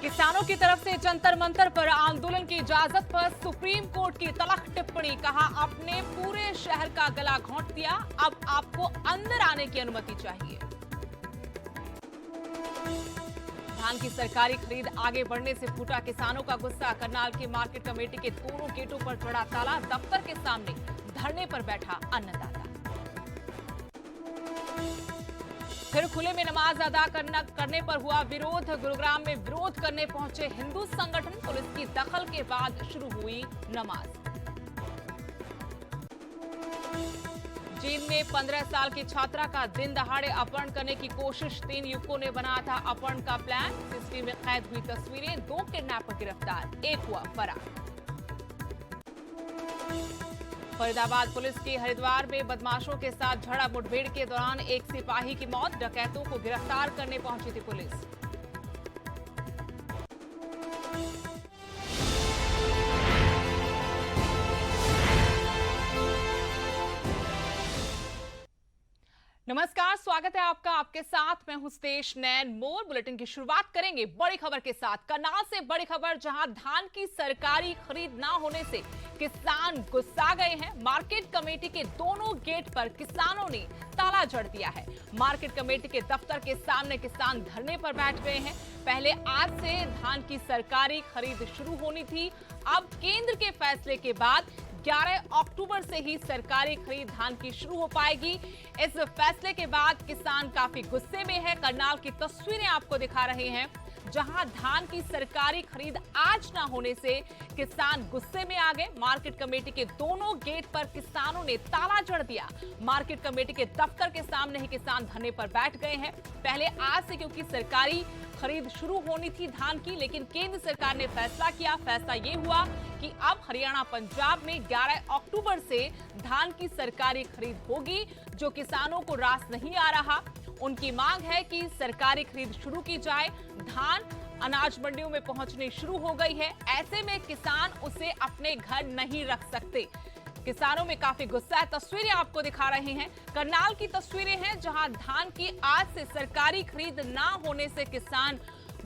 किसानों की तरफ से जंतर मंतर पर आंदोलन की इजाजत पर सुप्रीम कोर्ट की तलख टिप्पणी। कहा, आपने पूरे शहर का गला घोंट दिया, अब आपको अंदर आने की अनुमति चाहिए। धान की सरकारी खरीद आगे बढ़ने से फूटा किसानों का गुस्सा। करनाल के मार्केट कमेटी के दोनों गेटों पर चढ़ा ताला। दफ्तर के सामने धरने पर बैठा अन्नदाता। फिर खुले में नमाज अदा करने पर हुआ विरोध। गुरुग्राम में विरोध करने पहुंचे हिंदू संगठन। पुलिस की दखल के बाद शुरू हुई नमाज। जींद में 15 साल की छात्रा का दिन दहाड़े अपहरण करने की कोशिश। 3 युवकों ने बनाया था अपहरण का प्लान। सीसीटीवी में कैद हुई तस्वीरें। 2 किडनैपर गिरफ्तार, 1 हुआ फरार। फरीदाबाद पुलिस की हरिद्वार में बदमाशों के साथ झड़प मुठभेड़ के दौरान एक सिपाही की मौत। डकैतों को गिरफ्तार करने पहुंची थी पुलिस। नमस्कार, स्वागत है आपका। आपके साथ मैं हूं स्तेश नैन मोर। बुलेटिन की शुरुआत करेंगे बड़ी खबर के साथ। करनाल से बड़ी खबर, जहां धान की सरकारी खरीद ना होने से किसान गुस्सा गए हैं। मार्केट कमेटी के दोनों गेट पर किसानों ने ताला जड़ दिया है। मार्केट कमेटी के दफ्तर के सामने किसान धरने पर बैठ गए हैं। पहले आज से धान की सरकारी खरीद शुरू होनी थी। अब केंद्र के फैसले के बाद 11 अक्टूबर से ही सरकारी खरीद धान की शुरू हो पाएगी। इस फैसले के बाद किसान काफी गुस्से में है। करनाल की तस्वीरें आपको दिखा रहे हैं, जहां धान की सरकारी खरीद आज ना होने से किसान गुस्से में आ गए। मार्केट कमेटी के दोनों गेट पर किसानों ने ताला जड़ दिया। मार्केट कमेटी के दफ्तर के सामने ही किसान धरने पर बैठ गए हैं। पहले आज से क्योंकि सरकारी खरीद शुरू होनी थी धान की, लेकिन केंद्र सरकार ने फैसला किया। फैसला ये हुआ कि अब हरियाणा पंजाब में 11 अक्टूबर से धान की सरकारी खरीद होगी, जो किसानों को रास नहीं आ रहा। उनकी मांग है कि सरकारी खरीद शुरू की जाए। धान अनाज मंडियों में पहुंचनी शुरू हो गई है। ऐसे में किसान उसे अपने घर नहीं रख सकते। किसानों में काफी गुस्सा है। तस्वीरें आपको दिखा रहे हैं, करनाल की तस्वीरें हैं, जहां धान की आज से सरकारी खरीद ना होने से किसान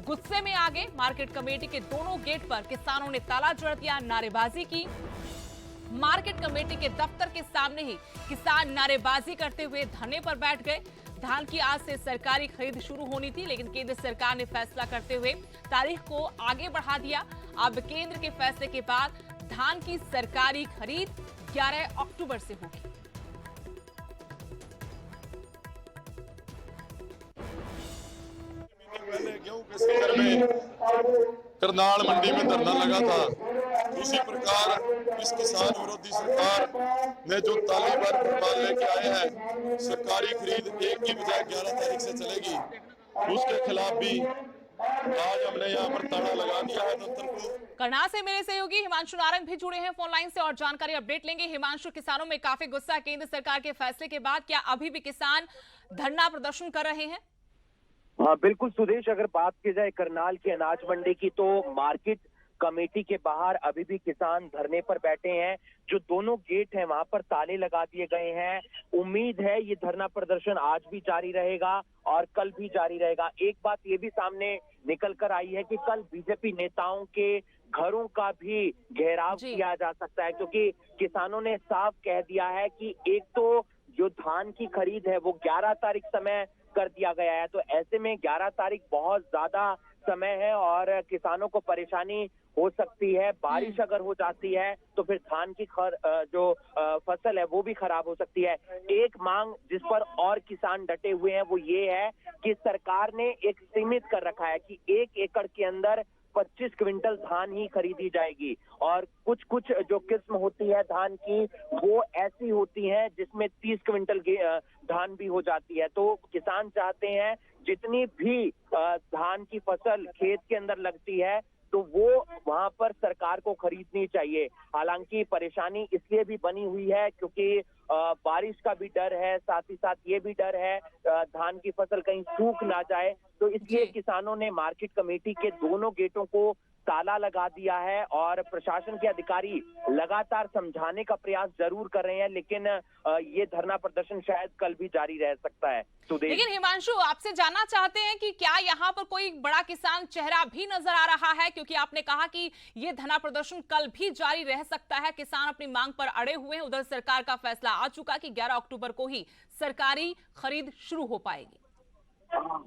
गुस्से में आ गए। मार्केट कमेटी के दोनों गेट पर किसानों ने ताला जड़ दिया, नारेबाजी की। मार्केट कमेटी के दफ्तर के सामने ही किसान नारेबाजी करते हुए धरने पर बैठ गए। धान की आज से सरकारी खरीद शुरू होनी थी, लेकिन केंद्र सरकार ने फैसला करते हुए तारीख को आगे बढ़ा दिया। अब केंद्र के फैसले के बाद धान की सरकारी खरीद 11 अक्टूबर से होगी। पहले गेहूं के सीजन में करनाल मंडी में धरना लगा था। उसी प्रकार इस किसान विरोधी सरकार ने जो ताली बार फुटबॉल लेके आए हैं, सरकारी खरीद 1 की बजाय 11 तारीख से चलेगी, उसके खिलाफ भी आज हमने यहाँ पर ताला लगा दिया है दफ्तर को। करनाल से मेरे सहयोगी हिमांशु नारंग भी जुड़े हैं फोन लाइन से और जानकारी अपडेट लेंगे। हिमांशु, किसानों में काफी गुस्सा केंद्र सरकार के फैसले के बाद, क्या अभी भी किसान धरना प्रदर्शन कर रहे हैं? हाँ बिल्कुल सुदेश, अगर बात की जाए करनाल की अनाज मंडी की, तो मार्केट कमेटी के बाहर अभी भी किसान धरने पर बैठे हैं। जो दोनों गेट हैं वहां पर ताले लगा दिए गए हैं। उम्मीद है ये धरना प्रदर्शन आज भी जारी रहेगा और कल भी जारी रहेगा। एक बात ये भी सामने निकल कर आई है कि कल बीजेपी नेताओं के घरों का भी घेराव किया जा सकता है, क्योंकि किसानों ने साफ कह दिया है कि एक तो जो धान की खरीद है वो 11 तारीख समय कर दिया गया है, तो ऐसे में 11 तारीख बहुत ज्यादा समय है और किसानों को परेशानी हो सकती है। बारिश अगर हो जाती है तो फिर धान की जो फसल है वो भी खराब हो सकती है। एक मांग जिस पर और किसान डटे हुए हैं वो ये है कि सरकार ने एक सीमित कर रखा है कि 1 एकड़ के अंदर 25 क्विंटल धान ही खरीदी जाएगी, और कुछ कुछ जो किस्म होती है धान की वो ऐसी होती है जिसमें 30 क्विंटल धान भी हो जाती है। तो किसान चाहते हैं जितनी भी धान की फसल खेत के अंदर लगती है तो वो वहां पर सरकार को खरीदनी चाहिए। हालांकि परेशानी इसलिए भी बनी हुई है क्योंकि बारिश का भी डर है, साथ ही साथ ये भी डर है धान की फसल कहीं सूख ना जाए, तो इसलिए किसानों ने मार्केट कमेटी के दोनों गेटों को ताला लगा दिया है और प्रशासन के अधिकारी लगातार समझाने का प्रयास जरूर कर रहे हैं, लेकिन ये धरना प्रदर्शन शायद कल भी जारी रह सकता है। लेकिन हिमांशु, आपसे जानना चाहते हैं कि क्या यहाँ पर कोई बड़ा किसान चेहरा भी नजर आ रहा है, क्योंकि आपने कहा कि ये धरना प्रदर्शन कल भी जारी रह सकता है। किसान अपनी मांग पर अड़े हुए हैं। उधर सरकार का फैसला आ चुका कि 11 अक्टूबर को ही सरकारी खरीद शुरू हो पाएगी।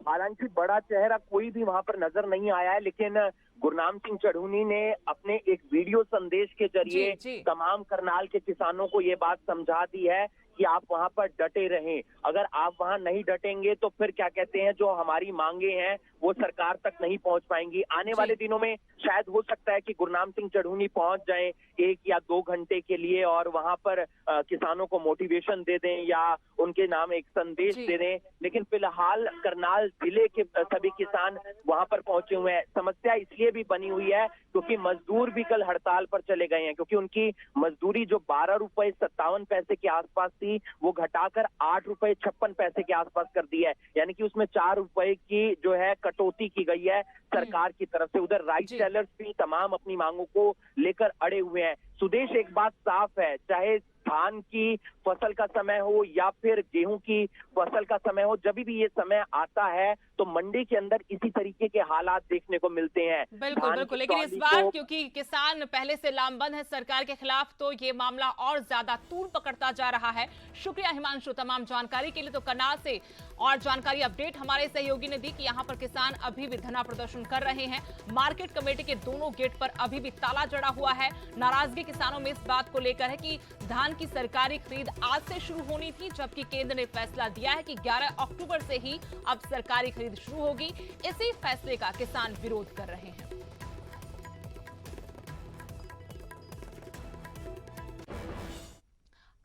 हालांकि बड़ा चेहरा कोई भी वहां पर नजर नहीं आया है, लेकिन गुरनाम सिंह चढ़ूनी ने अपने एक वीडियो संदेश के जरिए तमाम करनाल के किसानों को ये बात समझा दी है कि आप वहां पर डटे रहें। अगर आप वहां नहीं डटेंगे तो फिर क्या कहते हैं, जो हमारी मांगे हैं वो सरकार तक नहीं पहुंच पाएंगी। आने वाले दिनों में शायद हो सकता है कि गुरनाम सिंह चढ़ूनी पहुंच जाएं 1 या 2 घंटे के लिए और वहां पर किसानों को मोटिवेशन दे दें या उनके नाम एक संदेश दे दें, लेकिन फिलहाल करनाल जिले के सभी किसान वहां पर पहुंचे हुए हैं। समस्या इसलिए भी बनी हुई है क्योंकि मजदूर भी कल हड़ताल पर चले गए हैं, क्योंकि उनकी मजदूरी जो 12 रुपए 57 पैसे के आसपास थी वो घटाकर 8 रुपए 56 पैसे के आसपास कर दी है, यानी कि उसमें 4 रुपए की जो है कटौती की गई है सरकार की तरफ से। उधर राइस सेलर्स भी तमाम अपनी मांगों को लेकर अड़े हुए हैं। सुदेश, एक बात साफ है, चाहे धान की फसल का समय हो या फिर गेहूं की फसल का समय हो, जब भी ये समय आता है तो मंडी के अंदर इसी तरीके के हालात देखने को मिलते हैं। बिल्कुल बिल्कुल, लेकिन इस बार क्योंकि किसान पहले से लामबंद है सरकार के खिलाफ, तो ये मामला और ज्यादा तूल पकड़ता जा रहा है। शुक्रिया हिमांशु तमाम जानकारी के लिए। तो करनाल से और जानकारी अपडेट हमारे सहयोगी ने दी कि यहाँ पर किसान अभी भी धरना प्रदर्शन कर रहे हैं। मार्केट कमेटी के दोनों गेट पर अभी भी ताला जड़ा हुआ है। नाराजगी किसानों में इस बात को लेकर है कि धान की सरकारी खरीद आज से शुरू होनी थी, जबकि केंद्र ने फैसला दिया है कि 11 अक्टूबर से ही अब सरकारी खरीद शुरू होगी। इसी फैसले का किसान विरोध कर रहे हैं।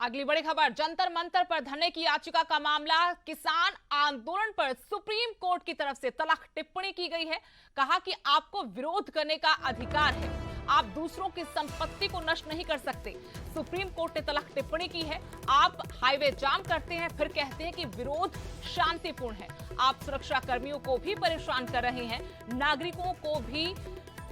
अगली बड़ी खबर, जंतर मंतर पर धरने की याचिका का मामला। किसान आंदोलन पर सुप्रीम कोर्ट की तरफ से तल्ख टिप्पणी की गई है। कहा कि आपको विरोध करने का अधिकार है, आप दूसरों की संपत्ति को नष्ट नहीं कर सकते। सुप्रीम कोर्ट ने तल्ख टिप्पणी की है। आप हाईवे जाम करते हैं, फिर कहते हैं कि विरोध शांतिपूर्ण है। आप सुरक्षा कर्मियों को भी परेशान कर रहे हैं, नागरिकों को भी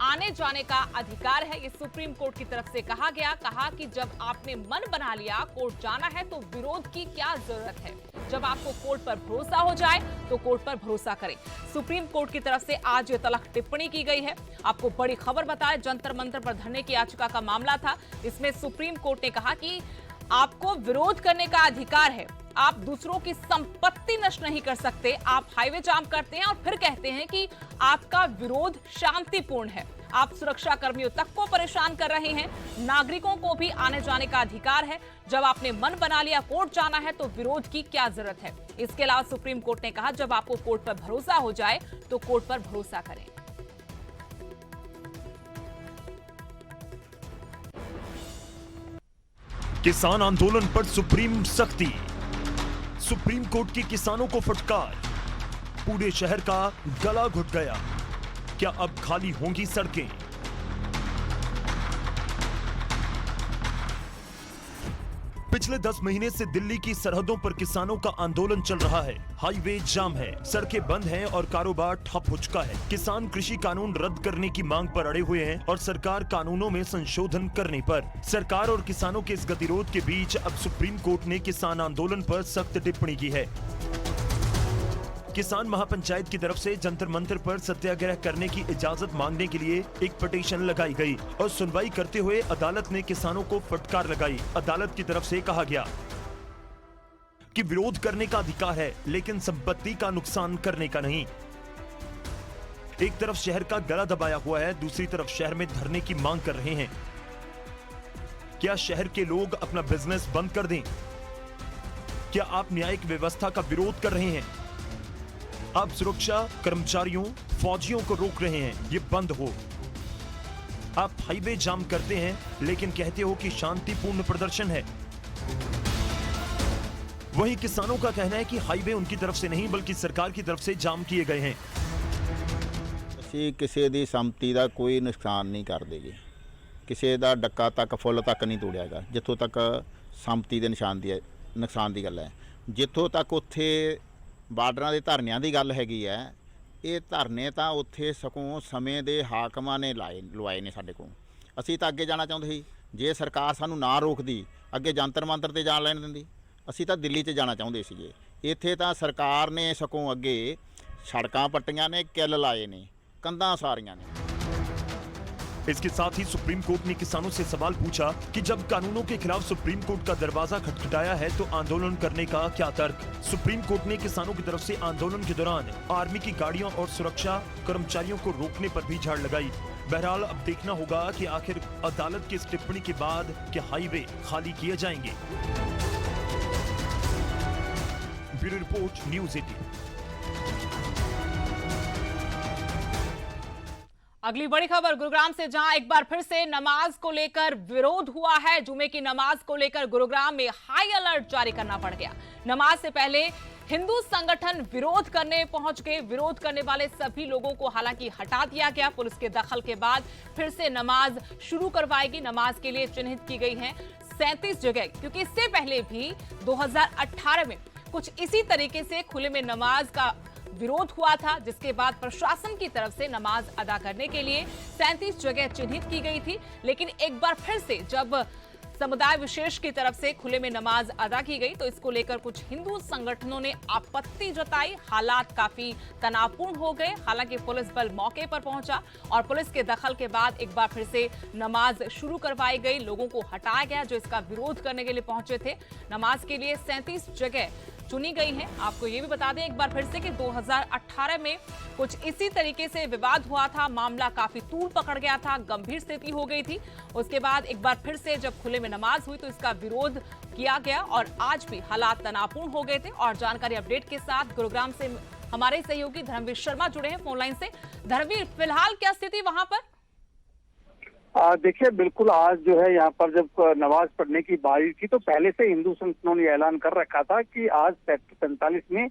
आने जाने का अधिकार है, ये सुप्रीम कोर्ट की तरफ से कहा गया। कहा कि जब आपने मन बना लिया कोर्ट जाना है तो विरोध की क्या जरूरत है। जब आपको कोर्ट पर भरोसा हो जाए तो कोर्ट पर भरोसा करें। सुप्रीम कोर्ट की तरफ से आज ये तल्ख टिप्पणी की गई है। आपको बड़ी खबर बताएं, जंतर मंतर पर धरने की याचिका का मामला था। इसमें सुप्रीम कोर्ट ने कहा कि आपको विरोध करने का अधिकार है, आप दूसरों की संपत्ति नष्ट नहीं कर सकते। आप हाईवे जाम करते हैं और फिर कहते हैं कि आपका विरोध शांतिपूर्ण है। आप सुरक्षा कर्मियों तक को परेशान कर रहे हैं, नागरिकों को भी आने जाने का अधिकार है। जब आपने मन बना लिया कोर्ट जाना है तो विरोध की क्या जरूरत है। इसके अलावा सुप्रीम कोर्ट ने कहा जब आपको कोर्ट पर भरोसा हो जाए तो कोर्ट पर भरोसा करें। किसान आंदोलन पर सुप्रीम सख्ती, सुप्रीम कोर्ट की किसानों को फटकार, पूरे शहर का गला घुट गया। क्या अब खाली होंगी सड़कें? पिछले 10 महीने से दिल्ली की सरहदों पर किसानों का आंदोलन चल रहा है। हाईवे जाम है, सड़कें बंद हैं और कारोबार ठप हो चुका है। किसान कृषि कानून रद्द करने की मांग पर अड़े हुए हैं और सरकार कानूनों में संशोधन करने पर। सरकार और किसानों के इस गतिरोध के बीच अब सुप्रीम कोर्ट ने किसान आंदोलन पर सख्त टिप्पणी की है। किसान महापंचायत की तरफ से जंतर मंतर पर सत्याग्रह करने की इजाजत मांगने के लिए एक पिटीशन लगाई गई और सुनवाई करते हुए अदालत ने किसानों को फटकार लगाई। अदालत की तरफ से कहा गया कि विरोध करने का अधिकार है, लेकिन संपत्ति का नुकसान करने का नहीं। एक तरफ शहर का गला दबाया हुआ है, दूसरी तरफ शहर में धरने की मांग कर रहे हैं। क्या शहर के लोग अपना बिजनेस बंद कर दें? क्या आप न्यायिक व्यवस्था का विरोध कर रहे हैं? आप सुरक्षा कर्मचारियों, फौजियों को रोक रहे हैं, ये बंद हो। आप हाईवे जाम करते हैं लेकिन कहते हो कि शांतिपूर्ण प्रदर्शन है। वहीं किसानों का कहना है कि हाईवे उनकी तरफ से नहीं बल्कि सरकार की तरफ से जाम किए गए हैं। ਅਸੀਂ ਕਿਸੇ ਦੀ ਸੰਪਤੀ ਦਾ ਕੋਈ ਨੁਕਸਾਨ ਨਹੀਂ ਕਰਦੇ ਜੀ, ਕਿਸੇ ਦਾ ਡੱਕਾ ਤੱਕ ਫੁੱਲ ਤੱਕ ਨਹੀਂ ਤੋੜਿਆਗਾ। ਜਿੱਥੋਂ ਤੱਕ ਸੰਪਤੀ ਦੇ ਨੁਕਸਾਨ ਦੀ ਗੱਲ ਹੈ, ਜਿੱਥੋਂ ਤੱਕ ਉੱਥੇ ਬਾਰਡਰਾਂ ਦੇ ਧਰਨਿਆਂ ਦੀ ਗੱਲ ਹੈਗੀ ਹੈ, ਇਹ ਧਰਨੇ ਤਾਂ ਉੱਥੇ ਸਗੋਂ ਸਮੇਂ ਦੇ ਹਾਕਮਾਂ ਨੇ ਲਵਾਏ ਨੇ ਸਾਡੇ ਕੋਲ। ਅਸੀਂ ਤਾਂ ਅੱਗੇ ਜਾਣਾ ਚਾਹੁੰਦੇ ਸੀ, ਜੇ ਸਰਕਾਰ ਸਾਨੂੰ ਨਾ ਰੋਕਦੀ ਅੱਗੇ ਜੰਤਰ ਮੰਤਰ ਤੇ ਜਾਣ ਲੈਣ ਦਿੰਦੀ, ਅਸੀਂ ਤਾਂ ਦਿੱਲੀ 'ਚ ਜਾਣਾ ਚਾਹੁੰਦੇ ਸੀਗੇ। ਇੱਥੇ ਤਾਂ ਸਰਕਾਰ ਨੇ ਸਗੋਂ ਅੱਗੇ ਸੜਕਾਂ ਪੱਟੀਆਂ ਨੇ, ਕਿੱਲ ਲਾਏ ਨੇ, ਕੰਧਾਂ ਸਾਰੀਆਂ ने। इसके साथ ही सुप्रीम कोर्ट ने किसानों से सवाल पूछा कि जब कानूनों के खिलाफ सुप्रीम कोर्ट का दरवाजा खटखटाया है तो आंदोलन करने का क्या तर्क। सुप्रीम कोर्ट ने किसानों की तरफ से आंदोलन के दौरान आर्मी की गाड़ियों और सुरक्षा कर्मचारियों को रोकने पर भी झाड़ लगाई। बहरहाल अब देखना होगा कि आखिर अदालत की इस टिप्पणी के बाद क्या हाईवे खाली किए जाएंगे। Bureau report, news 18। अगली बड़ी खबर गुरुग्राम से, जहां एक बार फिर से नमाज को लेकर विरोध हुआ है। जुमे की नमाज को लेकर गुरुग्राम में हाई अलर्ट जारी करना पड़ गया। नमाज से पहले हिंदू संगठन विरोध करने पहुंच गए। विरोध करने वाले सभी लोगों को हालांकि हटा दिया गया। पुलिस के दखल के बाद फिर से नमाज शुरू करवाएगी। नमाज के लिए चिन्हित की गई है 37 जगह, क्योंकि इससे पहले भी 2018 में कुछ इसी तरीके से खुले में नमाज का विरोध हुआ था, जिसके बाद प्रशासन की तरफ से नमाज अदा करने के लिए 37 जगह चिन्हित की गई थी। लेकिन एक बार फिर से जब समुदाय विशेष की तरफ से खुले में नमाज अदा की गई तो इसको लेकर कुछ हिंदू संगठनों ने आपत्ति जताई। हालात काफी तनावपूर्ण हो गए। हालांकि पुलिस बल मौके पर पहुंचा और पुलिस के दखल के बाद एक बार फिर से नमाज शुरू करवाई गई। लोगों को हटाया गया जो इसका विरोध करने के लिए पहुंचे थे। नमाज के लिए 37 जगह चुनी गई हैं। आपको ये भी बता दें एक बार फिर से कि 2018 में कुछ इसी तरीके से विवाद हुआ था। मामला काफी तूल पकड़ गया था, गंभीर स्थिति हो गई थी। उसके बाद एक बार फिर से जब खुले में नमाज हुई तो इसका विरोध किया गया और आज भी हालात तनावपूर्ण हो गए थे। और जानकारी अपडेट के साथ गुरुग्राम से हमारे सहयोगी धर्मवीर शर्मा जुड़े हैं फोन लाइन से। धर्मवीर, फिलहाल क्या स्थिति वहां पर? देखिए, बिल्कुल आज जो है यहाँ पर जब नमाज पढ़ने की बारी थी तो पहले से हिंदू संगठनों ने ऐलान कर रखा था कि आज सेक्टर 45 में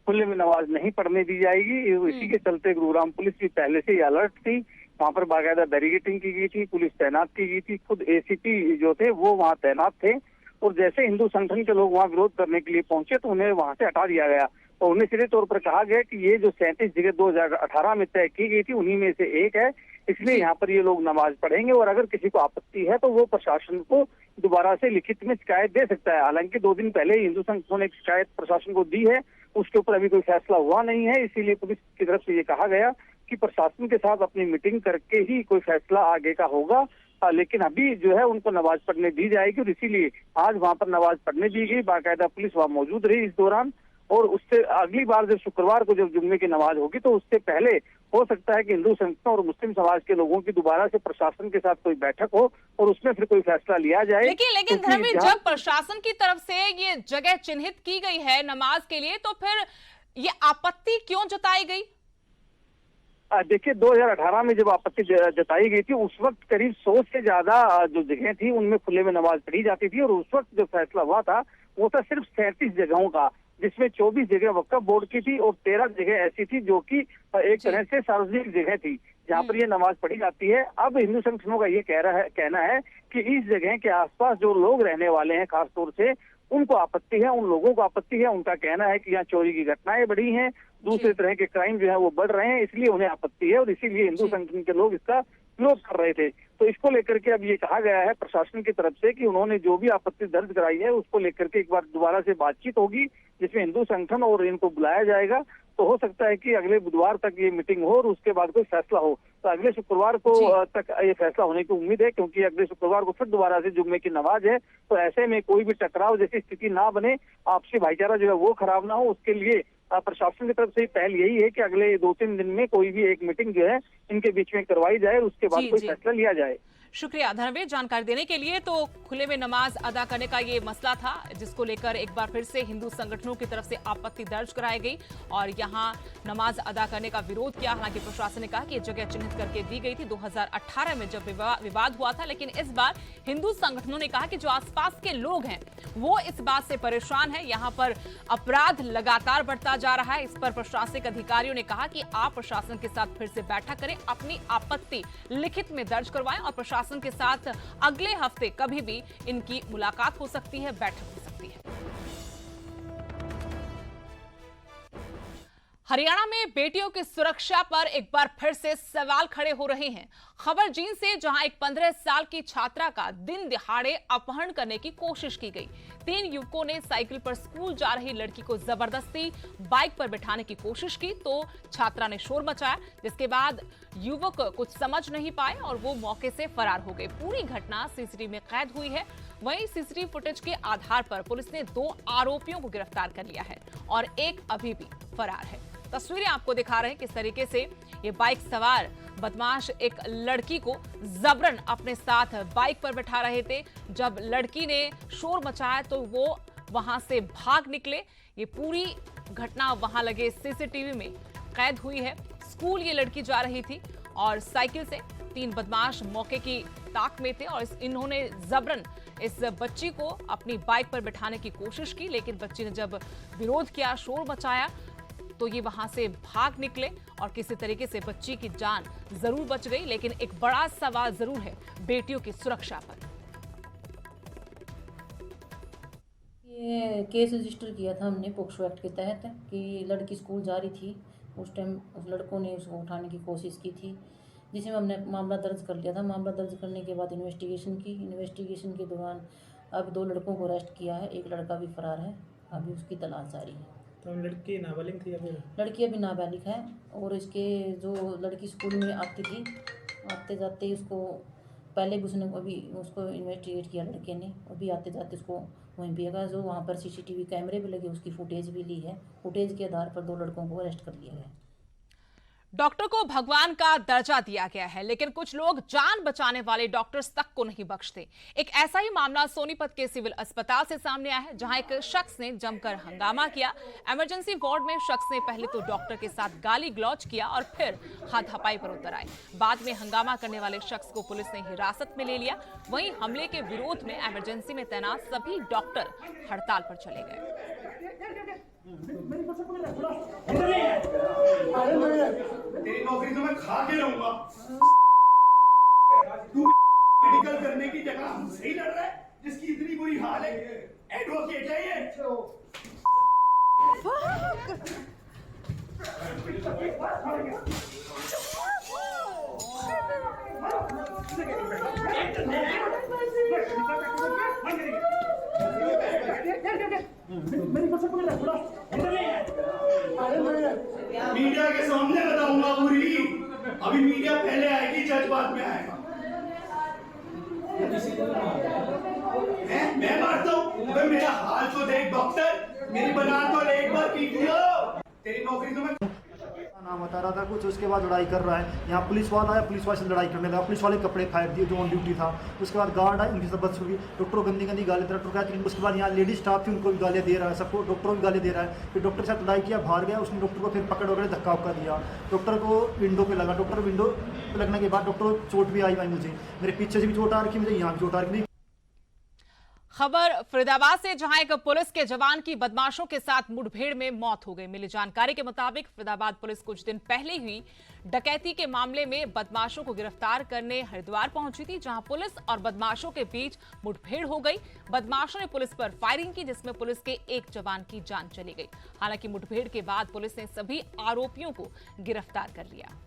खुले में नमाज नहीं पढ़ने दी जाएगी। इसी के चलते गुरुग्राम पुलिस भी पहले से ही अलर्ट थी। वहाँ पर बाकायदा बैरिकेडिंग की गई थी, पुलिस तैनात की गई थी, खुद एसीपी जो थे वो वहाँ तैनात थे। और जैसे हिंदू संगठन के लोग वहाँ विरोध करने के लिए पहुंचे तो उन्हें वहाँ से हटा दिया गया और उन्हें सीधे तौर पर कहा गया कि ये जो 37 जगह 2018 में तय की गई थी उन्हीं में से एक है, इसलिए यहाँ पर ये लोग नमाज पढ़ेंगे और अगर किसी को आपत्ति है तो वो प्रशासन को दोबारा से लिखित में शिकायत दे सकता है। हालांकि 2 दिन पहले हिंदू संगठनों ने एक शिकायत प्रशासन को दी है, उसके ऊपर अभी कोई फैसला हुआ नहीं है। इसीलिए पुलिस की तरफ से ये कहा गया कि प्रशासन के साथ अपनी मीटिंग करके ही कोई फैसला आगे का होगा। लेकिन अभी जो है उनको नमाज पढ़ने दी जाएगी और इसीलिए आज वहाँ पर नमाज पढ़ने दी गई। बाकायदा पुलिस वहाँ मौजूद रही इस दौरान। और उससे अगली बार जब शुक्रवार को जब जुम्मे की नमाज होगी तो उससे पहले हो सकता है कि हिंदू संगठनों और मुस्लिम समाज के लोगों की दोबारा से प्रशासन के साथ कोई बैठक हो और उसमें फिर कोई फैसला लिया जाए। लेकिन धर्मवीर, जब प्रशासन की तरफ से ये जगह चिन्हित की गई है नमाज के लिए तो फिर ये आपत्ति क्यों जताई गई? देखिए, 2018 में जब आपत्ति जताई गई थी उस वक्त करीब 100 से ज्यादा जो जगह थी उनमें खुले में नमाज पढ़ी जाती थी और उस वक्त जो फैसला हुआ था वो था सिर्फ 37 जगहों का, जिसमें 24 जगह वक्फ बोर्ड की थी और 13 जगह ऐसी थी जो कि एक तरह से सार्वजनिक जगह थी जहाँ पर ये नमाज पढ़ी जाती है। अब हिंदू संगठनों का ये कहना है कि इस जगह के आसपास जो लोग रहने वाले हैं खासतौर से उनको आपत्ति है, उन लोगों को आपत्ति है। उनका कहना है कि यहाँ चोरी की घटनाएं बढ़ी हैं, दूसरे तरह के क्राइम जो है वो बढ़ रहे हैं, इसलिए उन्हें आपत्ति है और इसीलिए हिंदू संगठन के लोग इसका विरोध कर रहे थे। तो इसको लेकर के अब ये कहा गया है प्रशासन की तरफ से कि उन्होंने जो भी आपत्ति दर्ज कराई है उसको लेकर के एक बार दोबारा से बातचीत होगी जिसमें हिंदू संगठन और इनको बुलाया जाएगा। तो हो सकता है कि अगले बुधवार तक ये मीटिंग हो और उसके बाद कोई फैसला हो। तो अगले शुक्रवार को तक ये फैसला होने की उम्मीद है, क्योंकि अगले शुक्रवार को फिर दोबारा से जुम्मे की नमाज है। तो ऐसे में कोई भी टकराव जैसी स्थिति ना बने, आपसी भाईचारा जो है वो खराब ना हो, उसके लिए प्रशासन की तरफ से पहल यही है कि अगले 2-3 दिन में कोई भी एक मीटिंग जो है इनके बीच में करवाई जाए और उसके बाद कोई फैसला लिया जाए। शुक्रिया धर्मवीर जानकारी देने के लिए। तो खुले में नमाज अदा करने का ये मसला था जिसको लेकर एक बार फिर से हिंदू संगठनों की तरफ से आपत्ति दर्ज कराई गई और यहां नमाज अदा करने का विरोध किया। हालांकि प्रशासन ने कहा कि ये जगह चिन्हित करके दी गई थी 2018 में जब विवाद हुआ था, लेकिन इस बार हिंदू संगठनों ने कहा कि जो आसपास के लोग हैं वो इस बात से परेशान है। यहाँ पर अपराध लगातार बढ़ता जा रहा है। इस पर प्रशासनिक अधिकारियों ने कहा कि आप प्रशासन के साथ फिर से बैठक करें, अपनी आपत्ति लिखित में दर्ज करवाएं और प्रशासन के साथ अगले हफ्ते कभी भी इनकी मुलाकात हो सकती है, बैठक हो सकती है। हरियाणा में बेटियों की सुरक्षा पर एक बार फिर से सवाल खड़े हो रहे हैं। खबर जींद से, जहां एक 15 साल की छात्रा का दिन दिहाड़े अपहरण करने की कोशिश की गई। 3 युवकों ने साइकिल पर स्कूल जा रही लड़की को जबरदस्ती बाइक पर बिठाने की कोशिश की तो छात्रा ने शोर मचाया, जिसके बाद युवक कुछ समझ नहीं पाए और वो मौके से फरार हो गए। पूरी घटना सीसीटीवी में कैद हुई है। वहीं सीसीटीवी फुटेज के आधार पर पुलिस ने 2 आरोपियों को गिरफ्तार कर लिया है और एक अभी भी फरार है। तस्वीरें आपको दिखा रहे हैं किस तरीके से ये बाइक सवार बदमाश एक लड़की को जबरन अपने साथ बाइक पर बिठा रहे थे। जब लड़की ने शोर मचाया तो वो वहां से भाग निकले। ये पूरी घटना वहां लगे सीसीटीवी में कैद हुई है। स्कूल ये लड़की जा रही थी और साइकिल से 3 बदमाश मौके की ताक में थे और इन्होंने जबरन इस बच्ची को अपनी बाइक पर बिठाने की कोशिश की, लेकिन बच्ची ने जब विरोध किया, शोर मचाया तो ये वहां से भाग निकले और किसी तरीके से बच्ची की जान जरूर बच गई। लेकिन एक बड़ा सवाल जरूर है बेटियों की सुरक्षा पर। ये केस रजिस्टर किया था हमने पोक्सो एक्ट के तहत कि लड़की स्कूल जा रही थी। उस टाइम उस लड़कों ने उसको उठाने की कोशिश की थी, जिसमें हमने मामला दर्ज कर लिया था। मामला दर्ज करने के बाद इन्वेस्टिगेशन के दौरान अब 2 लड़कों को अरेस्ट किया है। एक लड़का भी फरार है, अभी उसकी तलाश जारी है। तो लड़की नाबालिग थी या फिर? लड़की अभी नाबालिग है और इसके जो लड़की स्कूल में आती थी, आते जाते उसको पहले भी उसने अभी उसको इन्वेस्टिगेट किया लड़के ने, अभी आते जाते उसको वहीं भी है जो वहाँ पर सीसीटीवी कैमरे भी लगे, उसकी फुटेज भी ली है। फुटेज के आधार पर 2 लड़कों को अरेस्ट कर लिया गया। डॉक्टर को भगवान का दर्जा दिया गया है, लेकिन कुछ लोग जान बचाने वाले डॉक्टर्स तक को नहीं बख्शते। एक ऐसा ही मामला सोनीपत के सिविल अस्पताल से सामने आया है, जहां एक शख्स ने जमकर हंगामा किया। इमरजेंसी वार्ड में शख्स ने पहले तो डॉक्टर के साथ गाली गलौज किया और फिर हाथापाई पर उतर आए। बाद में हंगामा करने वाले शख्स को पुलिस ने हिरासत में ले लिया। वहीं हमले के विरोध में इमरजेंसी में तैनात सभी डॉक्टर हड़ताल पर चले गए। तेरी नौकरी तो मैं खा के रहूंगा। तू मेडिकल करने की जगह हमसे ही लड़ रहा है, जिसकी इतनी बुरी हाल है। एडवोकेट है ये। मीडिया के सामने बताऊंगा पूरी। अभी मीडिया पहले आएगी, जज बाद में आएगा। मैं मारता हूँ? मेरा हाल तो देख डॉक्टर, मेरी बना तो ले एक बार वीडियो। तेरी नौकरी तो मैं नाम बता रहा था कुछ, उसके बाद लड़ाई कर रहा है। यहाँ पुलिस वाला आया, पुलिस वाले से लड़ाई करने लगा। पुलिस वाले कपड़े फाड़ दिए जो ऑन ड्यूटी था। उसके बाद गार्ड आए, उनकी सब बदसलूकी। डॉक्टर को गंदी गंदी गाली दे रहा, डॉक्टर। उसके बाद यहाँ लेडीज स्टाफ थी, उनको भी गालियाँ दे रहा है, सबको डॉक्टर को भी गाली दे रहा है। फिर डॉक्टर के साथ लड़ाई किया, बाहर गया। उसने डॉक्टर को फिर पकड़ वगैरह धक्का उक्का दिया। डॉक्टर को विंडो पे लगा। डॉक्टर विंडो पे लगने के बाद डॉक्टर को चोट भी आई भाई, मुझे मेरे पीछे से भी चोट आ रखी, मुझे यहाँ भी चोट आ रखी। खबर फरीदाबाद से, जहां एक पुलिस के जवान की बदमाशों के साथ मुठभेड़ में मौत हो गई। मिली जानकारी के मुताबिक फरीदाबाद पुलिस कुछ दिन पहले हुई डकैती के मामले में बदमाशों को गिरफ्तार करने हरिद्वार पहुंची थी, जहां पुलिस और बदमाशों के बीच मुठभेड़ हो गई। बदमाशों ने पुलिस पर फायरिंग की, जिसमें पुलिस के एक जवान की जान चली गई। हालांकि मुठभेड़ के बाद पुलिस ने सभी आरोपियों को गिरफ्तार कर लिया।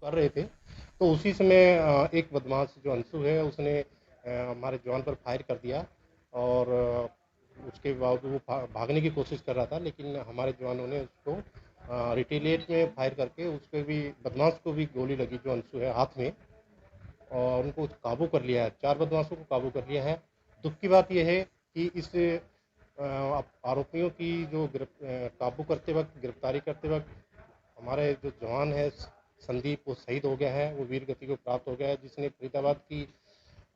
कर रहे थे तो उसी समय एक बदमाश जो अंशु है, उसने हमारे जवान पर फायर कर दिया और उसके बावजूद वो भागने की कोशिश कर रहा था, लेकिन हमारे जवानों ने उसको रिटेलिएट में फायर करके उसके भी बदमाश को भी गोली लगी जो अंशु है हाथ में, और उनको काबू कर लिया है। 4 बदमाशों को काबू कर लिया है। दुख की बात यह है कि इस आरोपियों की जो काबू करते वक्त, गिरफ्तारी करते वक्त हमारे जो जवान है संदीप, वो शहीद हो गया है, वो वीर गति को प्राप्त हो गया है, जिसने फरीदाबाद की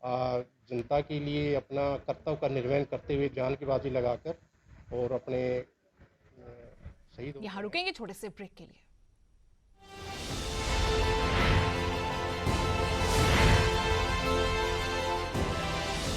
जनता के लिए अपना कर्तव्य का निर्वहन करते हुए जान की बाजी लगाकर और अपने शहीद। यहाँ रुकेंगे छोटे से ब्रेक के लिए।